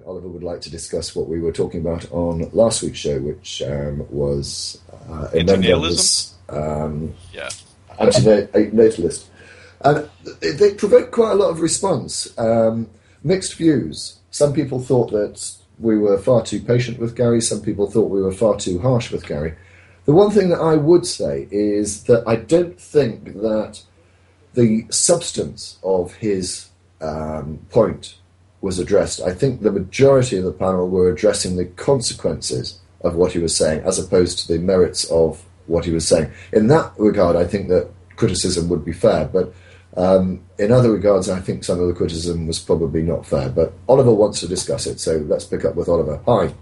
Oliver would like to discuss what we were talking about on last week's show, which was a member was antinatalist. And they provoked quite a lot of response. Mixed views. Some people thought that we were far too patient with Gary. Some people thought we were far too harsh with Gary. The one thing that I would say is that I don't think that the substance of his point was addressed. I think the majority of the panel were addressing the consequences of what he was saying as opposed to the merits of what he was saying. In that regard, I think that criticism would be fair, but in other regards, I think some of the criticism was probably not fair. But Oliver wants to discuss it, so let's pick up with Oliver. Hi.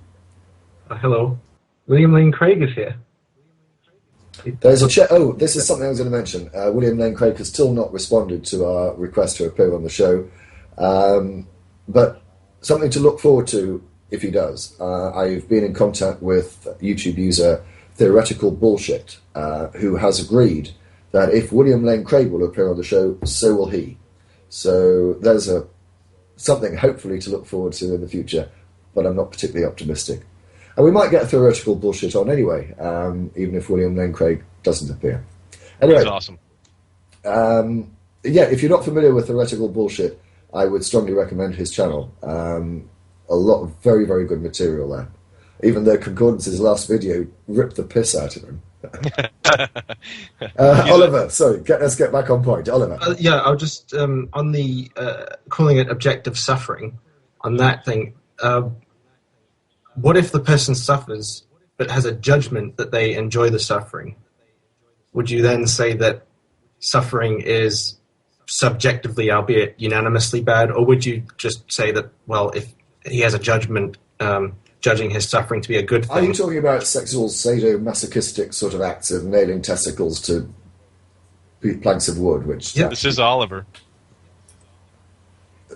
Hello. William Lane Craig is here. There's a this is something I was going to mention. William Lane Craig has still not responded to our request to appear on the show. But something to look forward to if he does. I've been in contact with YouTube user Theoretical Bullshit, who has agreed that if William Lane Craig will appear on the show, so will he. So there's something hopefully to look forward to in the future, but I'm not particularly optimistic. And we might get Theoretical Bullshit on anyway, even if William Lane Craig doesn't appear. Anyway, that's awesome. If you're not familiar with Theoretical Bullshit, I would strongly recommend his channel. A lot of very, very good material there. Even though Concordance's last video ripped the piss out of him. Oliver, sorry, let's get back on point. Oliver. I'll just, on the calling it objective suffering, on that thing, what if the person suffers but has a judgment that they enjoy the suffering? Would you then say that suffering is subjectively, albeit unanimously bad, or would you just say that, well, if he has a judgment judging his suffering to be a good thing? Are you talking about sexual sadomasochistic sort of acts of nailing testicles to planks of wood? Which this is Oliver.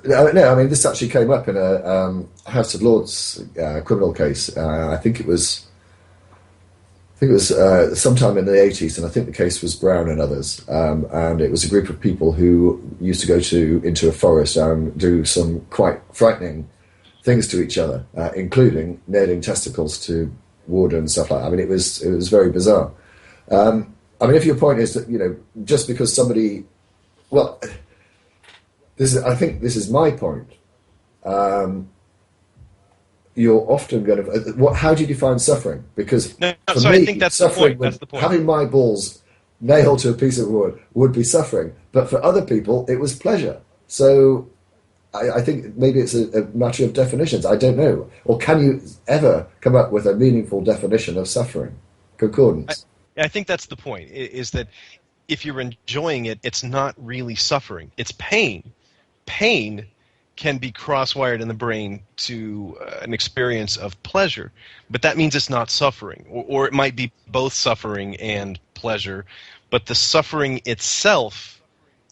No, I mean this actually came up in a House of Lords criminal case. I think it was sometime in the 80s, and I think the case was Brown and others. And it was a group of people who used to go into a forest and do some quite frightening things to each other, including nailing testicles to wood and stuff like that. I mean, it was very bizarre. I mean, if your point is that, just because somebody... Well, I think this is my point. You're often going to... How do you define suffering? Because for me, I think that's the point. That's the point. Having my balls nailed to a piece of wood would be suffering. But for other people, it was pleasure. So I think maybe it's a matter of definitions. I don't know. Or can you ever come up with a meaningful definition of suffering? Concordance. I think that's the point, is that if you're enjoying it, it's not really suffering. It's pain. Pain can be cross-wired in the brain to an experience of pleasure, but that means it's not suffering. Or it might be both suffering and pleasure, but the suffering itself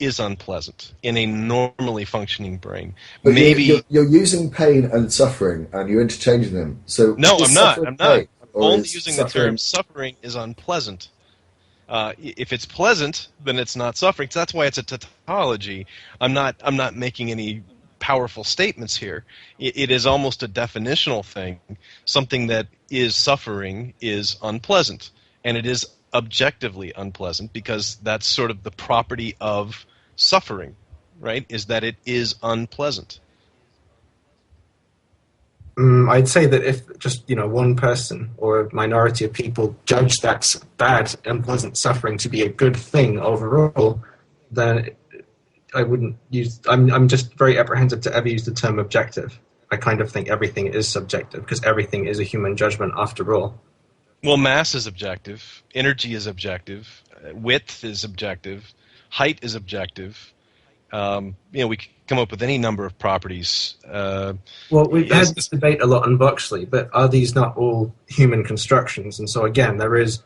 is unpleasant in a normally functioning brain. But you're using pain and suffering, and you're interchanging them. So no, I'm not. I'm only using the term suffering is unpleasant. If it's pleasant, then it's not suffering. So that's why it's a tautology. I'm not making any powerful statements here. It is almost a definitional thing. Something that is suffering is unpleasant, and it is objectively unpleasant because that's sort of the property of suffering, right? Is that it is unpleasant. I'd say that if just one person or a minority of people judge that bad, unpleasant suffering to be a good thing overall, then I wouldn't use. I'm just very apprehensive to ever use the term objective. I kind of think everything is subjective because everything is a human judgment after all. Well, mass is objective, energy is objective, width is objective, height is objective. We can come up with any number of properties. Well, we've had this debate a lot on Buxley, but are these not all human constructions? And so again, there's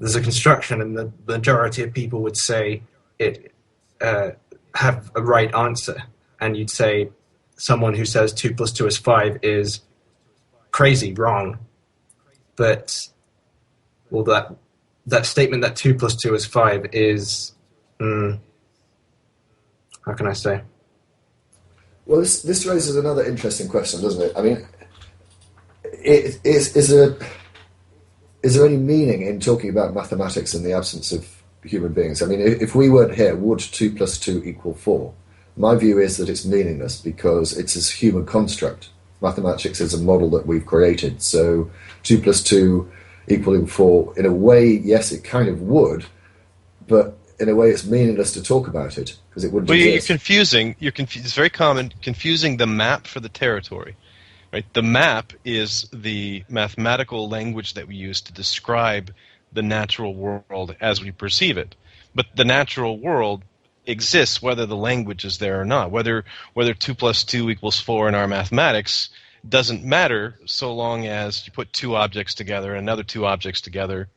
a construction, and the majority of people would say it have a right answer, and you'd say someone who says 2 + 2 is 5 is crazy, wrong. But that statement that 2 + 2 is 5 is how can I say? Well, this raises another interesting question, doesn't it? I mean, is there any meaning in talking about mathematics in the absence of human beings? I mean, if we weren't here, would 2 plus 2 equal 4? My view is that it's meaningless because it's a human construct. Mathematics is a model that we've created. So 2 plus 2 equaling 4, in a way, yes, it kind of would, but in a way it's meaningless to talk about it because it wouldn't exist. It's very common, confusing the map for the territory. Right? The map is the mathematical language that we use to describe the natural world as we perceive it. But the natural world exists whether the language is there or not. Whether 2 plus 2 equals 4 in our mathematics doesn't matter so long as you put two objects together and another two objects together,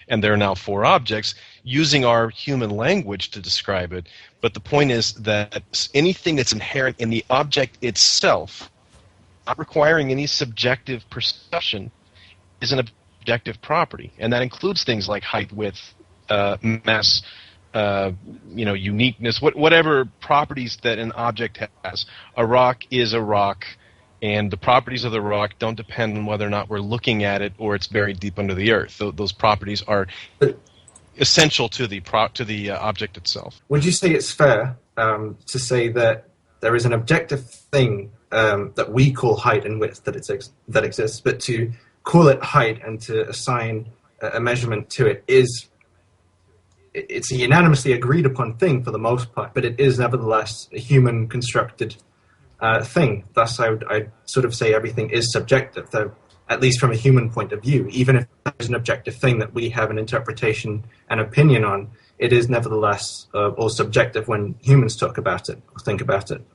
and there are now four objects, using our human language to describe it. But the point is that anything that's inherent in the object itself, not requiring any subjective perception, is an objective property. And that includes things like height, width, mass, uniqueness, whatever properties that an object has. A rock is a rock, and the properties of the rock don't depend on whether or not we're looking at it or it's buried deep under the earth. Those properties are essential to the object itself. Would you say it's fair to say that there is an objective thing that we call height and width that exists, but to call it height and to assign a measurement to it it's a unanimously agreed upon thing for the most part, but it is nevertheless a human constructed thing. Thus, I'd sort of say everything is subjective, though, at least from a human point of view. Even if there's an objective thing that we have an interpretation and opinion on, it is nevertheless all subjective when humans talk about it or think about it.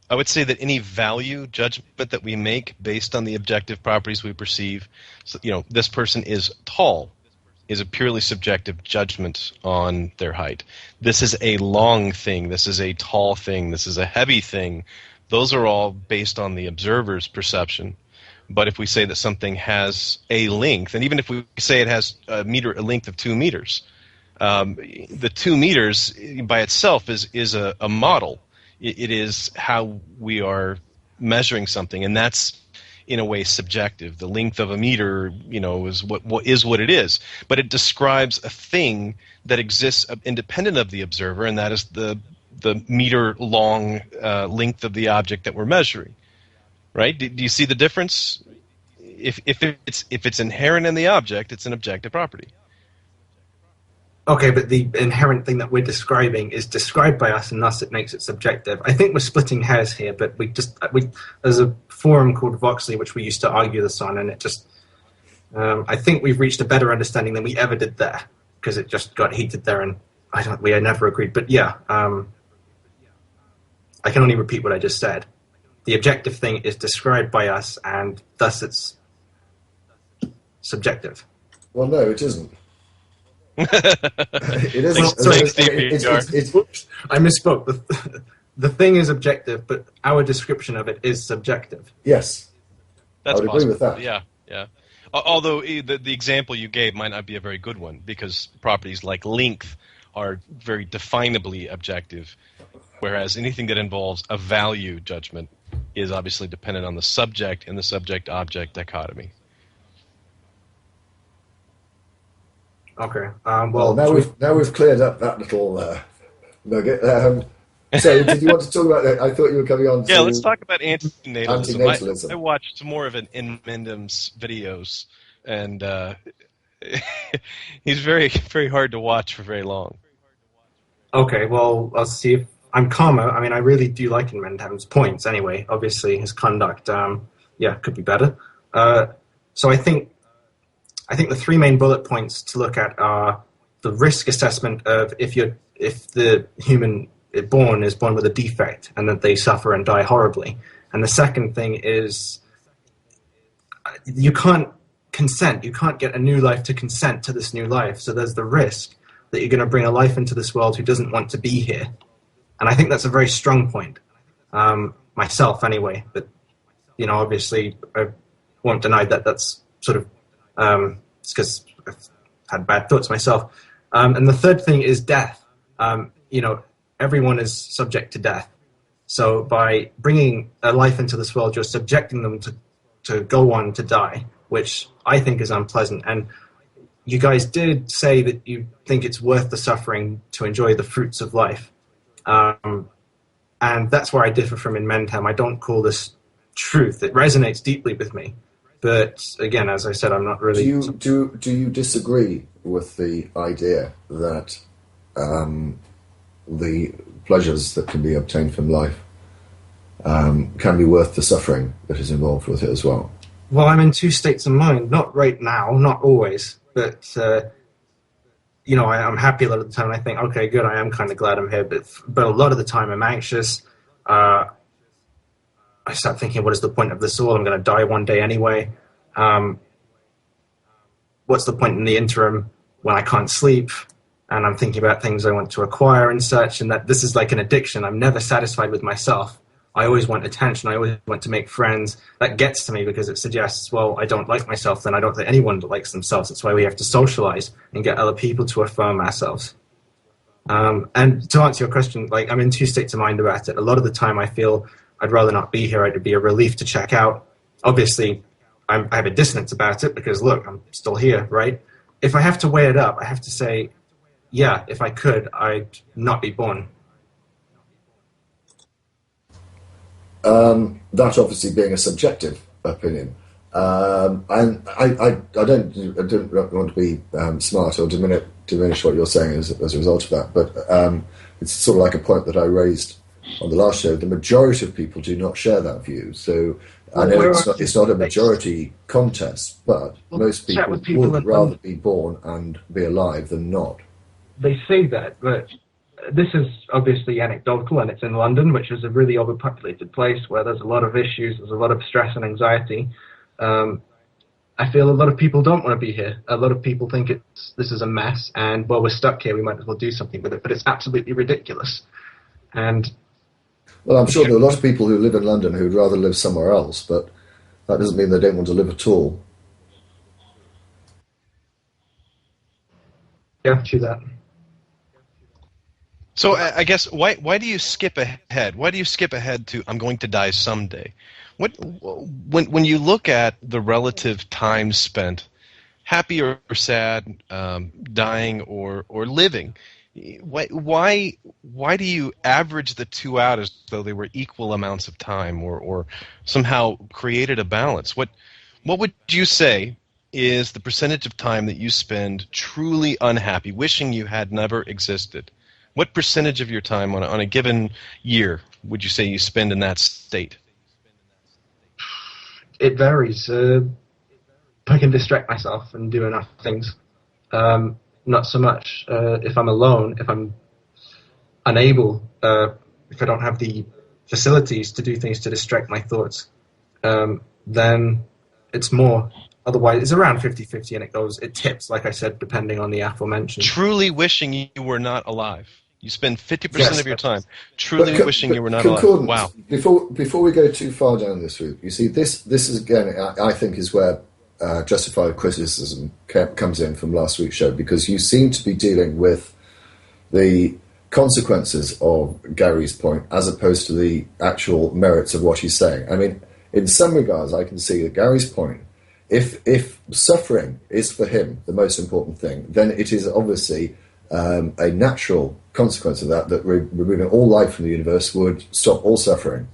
I would say that any value judgment that we make based on the objective properties we perceive, this person is tall, is a purely subjective judgment on their height. This is a long thing. This is a tall thing. This is a heavy thing. Those are all based on the observer's perception. But if we say that something has a length, and even if we say it has a length of 2 meters, the 2 meters by itself is a model. It is how we are measuring something, and that's in a way subjective. The length of a meter, is what it is. But it describes a thing that exists independent of the observer, and that is the meter long length of the object that we're measuring. Right? Do you see the difference? If it's inherent in the object, it's an objective property. Okay, but the inherent thing that we're describing is described by us, and thus it makes it subjective. I think we're splitting hairs here, but there's a forum called Voxley which we used to argue this on, and it just I think we've reached a better understanding than we ever did there, because it just got heated there, and we had never agreed. But yeah, I can only repeat what I just said. The objective thing is described by us, and thus it's subjective. Well, no, it isn't. It isn't. I misspoke. The thing is objective, but our description of it is subjective. Yes, that's I would possible. agree with that. Yeah. Although the example you gave might not be a very good one, because properties like length are very definably objective, whereas anything that involves a value judgment is obviously dependent on the subject and the subject-object dichotomy. Okay. Well, now we've cleared up that little nugget. So, did you want to talk about that? I thought you were coming on to... Yeah, let's talk about antinatalism. I watched more of Mendham's videos, and he's very, very hard to watch for very long. Okay, well, I'll see if I'm calmer. I mean, I really do like Mendham's points anyway. Obviously, his conduct, could be better. So I think the three main bullet points to look at are the risk assessment of if the human is born with a defect and that they suffer and die horribly. And the second thing is you can't consent. You can't get a new life to consent to this new life. So there's the risk that you're going to bring a life into this world who doesn't want to be here. And I think that's a very strong point, myself anyway. But, obviously I won't deny that that's sort of it's because I've had bad thoughts myself. And the third thing is death. everyone is subject to death. So by bringing a life into this world, you're subjecting them to go on to die, which I think is unpleasant. And you guys did say that you think it's worth the suffering to enjoy the fruits of life. And that's where I differ from in Mentam. I don't call this truth. It resonates deeply with me. But again, as I said, I'm not really... Do you disagree with the idea that the pleasures that can be obtained from life can be worth the suffering that is involved with it as well? Well, I'm in two states of mind. Not right now, not always. But, I'm happy a lot of the time. And I think, okay, good, I am kind of glad I'm here. But a lot of the time I'm anxious. I start thinking, what is the point of this all? I'm going to die one day anyway. What's the point in the interim when I can't sleep? And I'm thinking about things I want to acquire and such, and that this is like an addiction. I'm never satisfied with myself. I always want attention. I always want to make friends. That gets to me because it suggests, well, I don't like myself, then I don't think anyone likes themselves. That's why we have to socialize and get other people to affirm ourselves. And to answer your question, like, I'm in two states of mind about it. A lot of the time I feel I'd rather not be here. It'd be a relief to check out. Obviously, I have a dissonance about it because, look, I'm still here, right? If I have to weigh it up, I have to say, yeah, if I could, I'd not be born. That obviously being a subjective opinion. And I don't want to be smart or diminish what you're saying as a result of that, but it's sort of like a point that I raised on the last show. The majority of people do not share that view. So I know it's not a majority contest, but most people would rather be born and be alive than not. They say that, but this is obviously anecdotal, and it's in London, which is a really overpopulated place where there's a lot of issues, there's a lot of stress and anxiety. I feel a lot of people don't want to be here. A lot of people think this is a mess, and, well, we're stuck here, we might as well do something with it, but it's absolutely ridiculous. And well, I'm sure there are a lot of people who live in London who would rather live somewhere else, but that doesn't mean they don't want to live at all. Yeah, true that. So I guess why do you skip ahead? Why do you skip ahead to I'm going to die someday? When you look at the relative time spent, happy or sad, dying or living, why do you average the two out as though they were equal amounts of time or somehow created a balance? What would you say is the percentage of time that you spend truly unhappy, wishing you had never existed? What percentage of your time on a given year would you say you spend in that state? It varies. I can distract myself and do enough things. Not so much if I'm alone, if I'm unable, if I don't have the facilities to do things to distract my thoughts, then it's more. Otherwise, it's around 50-50, and it tips, like I said, depending on the aforementioned. Truly wishing you were not alive. You spend 50% of your time truly wishing you were not alive. Wow. Before we go too far down this route, you see, this is, again, I think is where justified criticism comes in from last week's show, because you seem to be dealing with the consequences of Gary's point as opposed to the actual merits of what he's saying. I mean, in some regards, I can see that Gary's point, if suffering is for him the most important thing, then it is obviously a natural consequence of that removing all life from the universe would stop all suffering.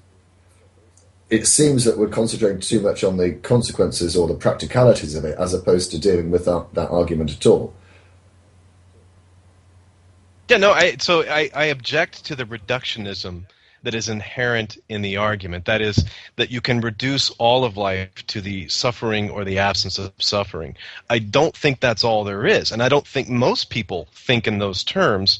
It seems that we're concentrating too much on the consequences or the practicalities of it as opposed to dealing with that argument at all. Yeah, no, I object to the reductionism that is inherent in the argument. That is, that you can reduce all of life to the suffering or the absence of suffering. I don't think that's all there is, and I don't think most people think in those terms.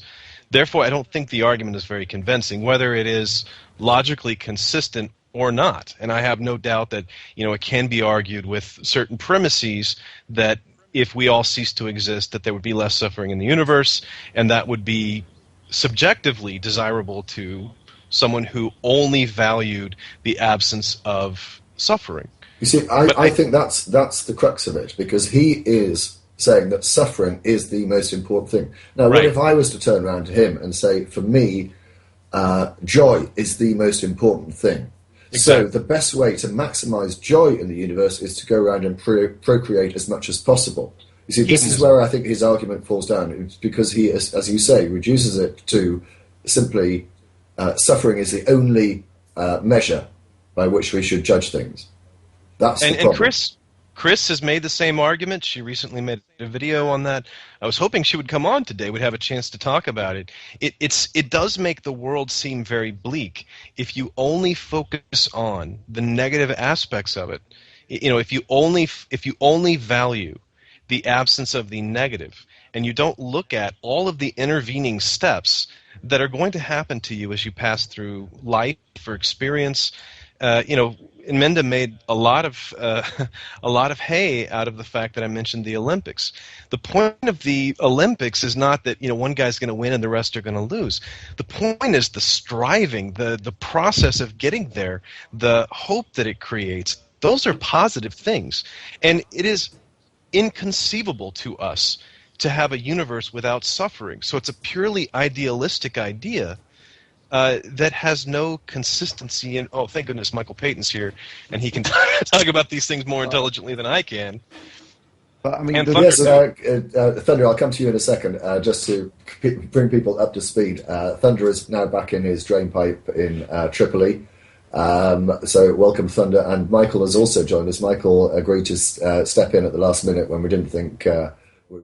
Therefore, I don't think the argument is very convincing, whether it is logically consistent or not. And I have no doubt that, it can be argued with certain premises that if we all cease to exist, that there would be less suffering in the universe, and that would be subjectively desirable to someone who only valued the absence of suffering. You see, I think that's the crux of it, because he is saying that suffering is the most important thing. Now, what if I was to turn around to him and say, for me, joy is the most important thing. Exactly. So the best way to maximize joy in the universe is to go around and procreate as much as possible. You see, this is where I think his argument falls down. It's because he, as you say, reduces it to simply suffering is the only measure by which we should judge things. That's the problem. And Chris has made the same argument. She recently made a video on that. I was hoping she would come on today. We'd have a chance to talk about it. It does make the world seem very bleak if you only focus on the negative aspects of it. You know, if you only value the absence of the negative, and you don't look at all of the intervening steps that are going to happen to you as you pass through life or experience. Menda made a lot of hay out of the fact that I mentioned the Olympics. The point of the Olympics is not that one guy's going to win and the rest are going to lose. The point is the striving, the process of getting there, the hope that it creates. Those are positive things, and it is inconceivable to us to have a universe without suffering. So it's a purely idealistic idea that has no consistency. And oh, thank goodness Michael Payton's here, and he can talk about these things more intelligently than I can. But I mean, Thunder, I'll come to you in a second, just to bring people up to speed. Thunder is now back in his drain pipe in Tripoli. So welcome, Thunder. And Michael has also joined us. Michael agreed to step in at the last minute when we didn't think